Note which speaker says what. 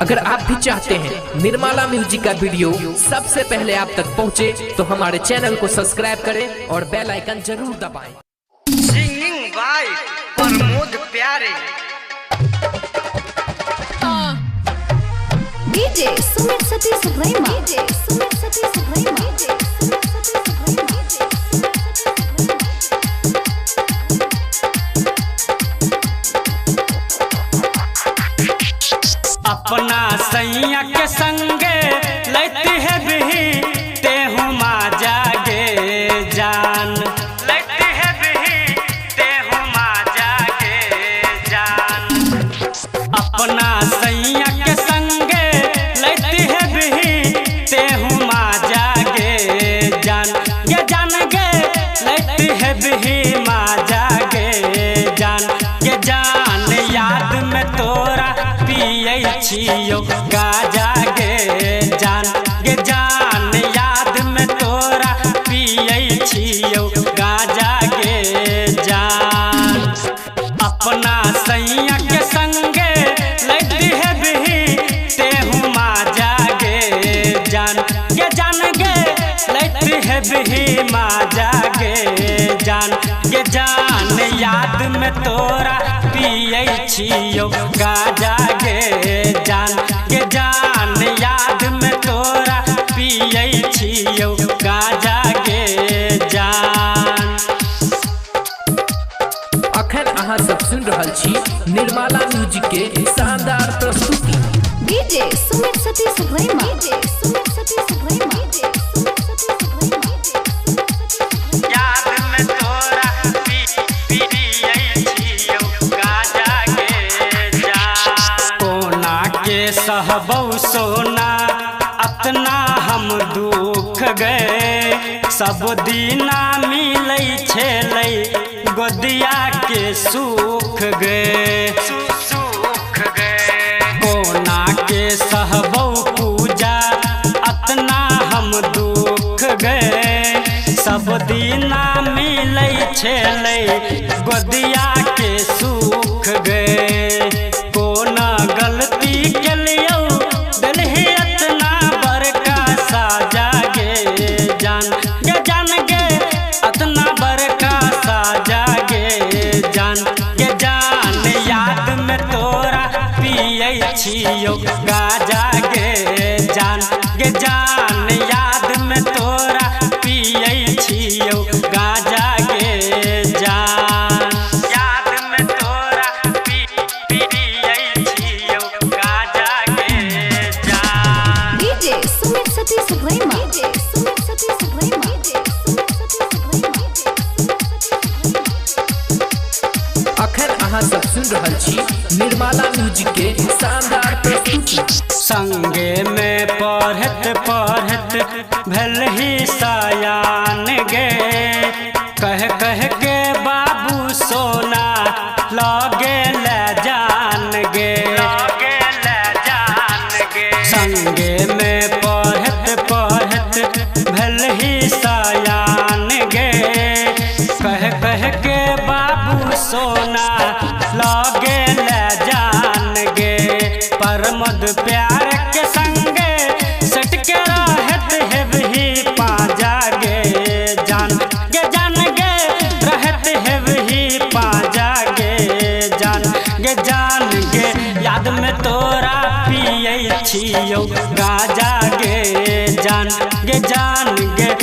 Speaker 1: अगर आप भी चाहते हैं निर्मला म्यूजिक का वीडियो सबसे पहले आप तक पहुंचे, तो हमारे चैनल को सब्सक्राइब करें और बेल आइकन जरूर दबाएं।
Speaker 2: सिंगिंग बाय प्रमोद प्यारे।
Speaker 3: DJ Sumit Satish रैमा, DJ Sumit Satish रैमा, DJ Sumit Satish रैमा।
Speaker 4: अपना सैया के संगे लेती है बिही तेहू माँ जागे जान, लेती है बिही तेहू माँ जागे जान। अपना सैया के संगे लेती है बिही तेहू माँ जागे जान, ये जान गे लेती है बिही माँ जागे जान, ये जान याद में तोरा छियो गाजा गे जान, गे जान याद में तोरा पियै छियो गाजा गे जान। अपना सैया के संगे लेती है बिही तेहू माँ जागे जान, गे जान गे लेती है बिही माँ जागे जान, गे जान याद में तोरा पियै छियो गाजा गे जान, गे जान याद में तोरा पियै छियो गाजा गे जान।
Speaker 1: अखन अहाँ सब सुन रहल छी निर्मला म्यूजिक के शानदार प्रस्तुति।
Speaker 3: DJ Sumit Satish रैमा, DJ Sumit Satish रैमा, DJ Sumit Satish रैमा।
Speaker 4: याद में तोरा पियै छियो गाजा गे जान। कोना के सहबौ सोना अपना हम दुख गए, सब दीना मिलै छेलै गोदिया के सुख गए, सुख गए। कोना के सहबौ पूजा अपना हम दुख गए, सब दीना मिलै छेलै गोदिया के सुख गए। कोना गलती के लियो दिलही इतना बड़का साजा गे जान, गे जान गे इतना बड़का साजा गे जान, गे जान याद में तोरा पियै छियो गाजा गे जान, गे जान याद में तोरा पियै छियो गाजा गे जान। याद में तोरा पियै छियो गाजा गे जान।
Speaker 3: DJ Sumit Satish रैमा, DJ Sumit Satish रैमा, DJ Sumit Satish रैमा।
Speaker 1: अखन अहाँ सब सुन रहल छी निर्मला म्यूजिक के शानदार प्रस्तुति।
Speaker 4: संगे में पढ़त पढ़त भेल ही सयान गे, कह कह के बाबू सोना लगे ले जान गे, लगे ले जान गे। संगे में पढ़त पढ़त भेल ही सयान गे, कह कह के बाबू सोना लगे ले जान गे। प्रमोद प्यार के संगे सट के रहत है वही पाजा गे जान, गे जान गे रहत है वही पाजा गे जान, गे जान गे याद में तोरा पियै छियो गाजा गे जान, गे जान गे